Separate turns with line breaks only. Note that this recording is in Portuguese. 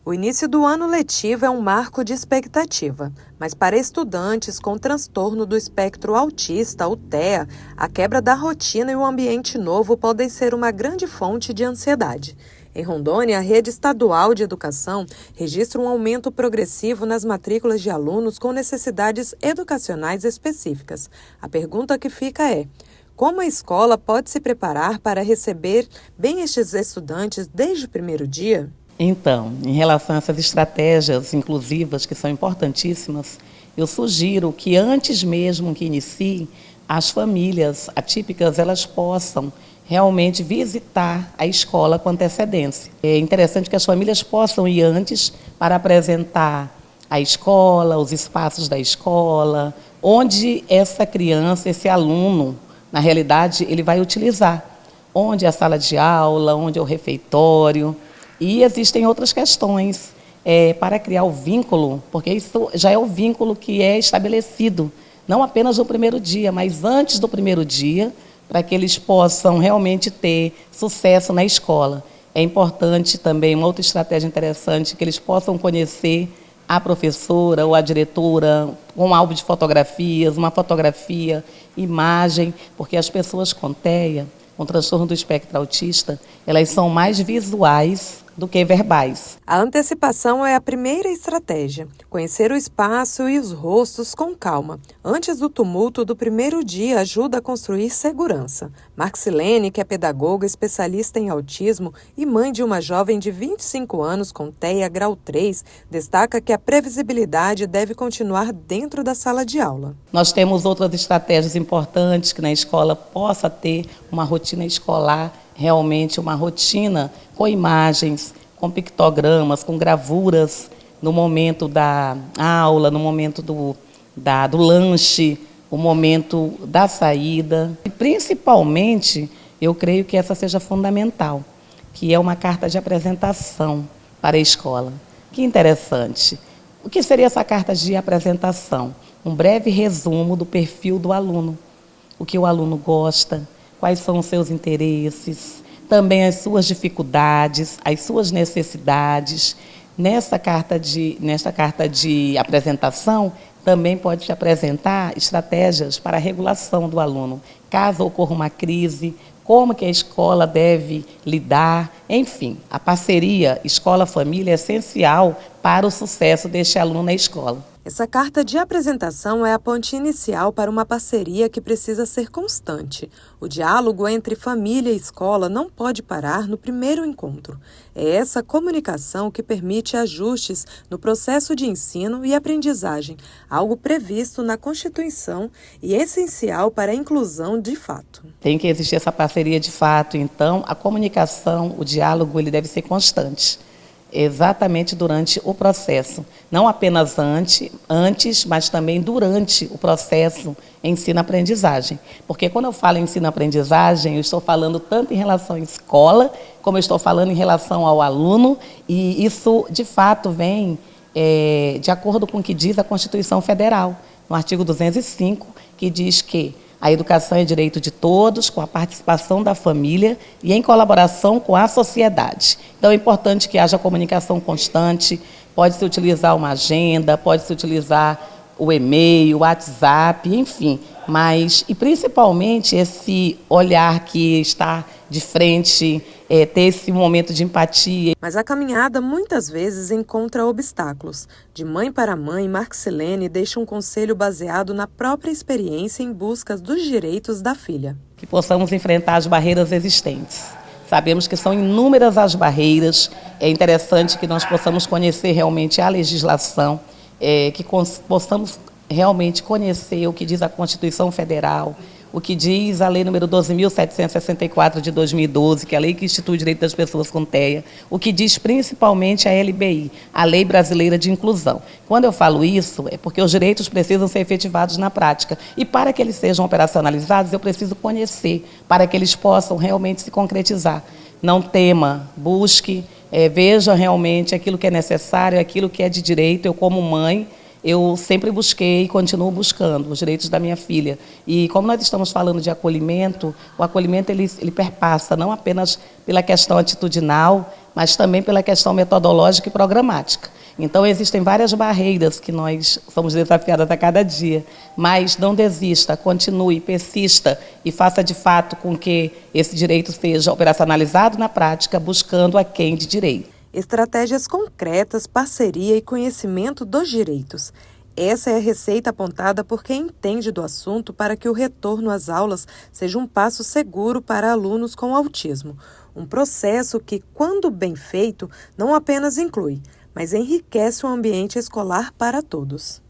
O início do ano letivo é um marco de expectativa, mas para estudantes com transtorno do espectro autista, o TEA, a quebra da rotina e o ambiente novo podem ser uma grande fonte de ansiedade. Em Rondônia, a rede estadual de educação registra um aumento progressivo nas matrículas de alunos com necessidades educacionais específicas. A pergunta que fica é: como a escola pode se preparar para receber bem estes estudantes desde o primeiro dia?
Então, em relação a essas estratégias inclusivas, que são importantíssimas, eu sugiro que antes mesmo que inicie, as famílias atípicas elas possam realmente visitar a escola com antecedência. É interessante que as famílias possam ir antes para apresentar a escola, os espaços da escola, onde essa criança, esse aluno, na realidade, ele vai utilizar. Onde é a sala de aula, onde é o refeitório. E existem outras questões para criar o vínculo, porque isso já é o vínculo que é estabelecido, não apenas no primeiro dia, mas antes do primeiro dia, para que eles possam realmente ter sucesso na escola. É importante também, uma outra estratégia interessante, que eles possam conhecer a professora ou a diretora com um álbum de fotografias, uma fotografia, imagem, porque as pessoas com TEA, com transtorno do espectro autista, elas são mais visuais do que verbais.
A antecipação é a primeira estratégia. Conhecer o espaço e os rostos com calma, antes do tumulto do primeiro dia, ajuda a construir segurança. Marcilene, que é pedagoga, especialista em autismo e mãe de uma jovem de 25 anos com TEA grau 3, destaca que a previsibilidade deve continuar dentro da sala de aula.
Nós temos outras estratégias importantes que na escola possa ter uma rotina escolar, realmente uma rotina com imagens, com pictogramas, com gravuras no momento da aula, no momento do lanche, o momento da saída. E principalmente, eu creio que essa seja fundamental, que é uma carta de apresentação para a escola. Que interessante. O que seria essa carta de apresentação? Um breve resumo do perfil do aluno, o que o aluno gosta, quais são os seus interesses, também as suas dificuldades, as suas necessidades. Nesta carta de apresentação, também pode se apresentar estratégias para a regulação do aluno. Caso ocorra uma crise, como que a escola deve lidar, enfim, a parceria escola-família é essencial para o sucesso deste aluno na escola.
Essa carta de apresentação é a ponte inicial para uma parceria que precisa ser constante. O diálogo entre família e escola não pode parar no primeiro encontro. É essa comunicação que permite ajustes no processo de ensino e aprendizagem, algo previsto na Constituição e essencial para a inclusão de fato.
Tem que existir essa parceria de fato, então a comunicação, o diálogo, ele deve ser constante. Exatamente durante o processo, não apenas antes, mas também durante o processo ensino-aprendizagem. Porque quando eu falo ensino-aprendizagem, eu estou falando tanto em relação à escola, como eu estou falando em relação ao aluno, e isso, de fato, vem de acordo com o que diz a Constituição Federal, no artigo 205, que diz que a educação é direito de todos, com a participação da família e em colaboração com a sociedade. Então, é importante que haja comunicação constante, pode-se utilizar uma agenda, pode-se utilizar o e-mail, o WhatsApp, enfim. E principalmente esse olhar que está de frente, ter esse momento de empatia.
Mas a caminhada muitas vezes encontra obstáculos. De mãe para mãe, Marcilene deixa um conselho baseado na própria experiência em busca dos direitos da filha.
Que possamos enfrentar as barreiras existentes. Sabemos que são inúmeras as barreiras, é interessante que nós possamos conhecer realmente a legislação, que possamos realmente conhecer o que diz a Constituição Federal, o que diz a Lei número 12.764 de 2012, que é a lei que institui o direito das pessoas com TEA, o que diz principalmente a LBI, a Lei Brasileira de Inclusão. Quando eu falo isso, é porque os direitos precisam ser efetivados na prática. E para que eles sejam operacionalizados, eu preciso conhecer, para que eles possam realmente se concretizar. Não tema, busque, veja realmente aquilo que é necessário, aquilo que é de direito. Eu, como mãe, eu sempre busquei e continuo buscando os direitos da minha filha. E como nós estamos falando de acolhimento, o acolhimento ele perpassa não apenas pela questão atitudinal, mas também pela questão metodológica e programática. Então, existem várias barreiras que nós somos desafiadas a cada dia, mas não desista, continue, persista e faça de fato com que esse direito seja operacionalizado na prática, buscando a quem de direito.
Estratégias concretas, parceria e conhecimento dos direitos. Essa é a receita apontada por quem entende do assunto para que o retorno às aulas seja um passo seguro para alunos com autismo. Um processo que, quando bem feito, não apenas inclui, mas enriquece o ambiente escolar para todos.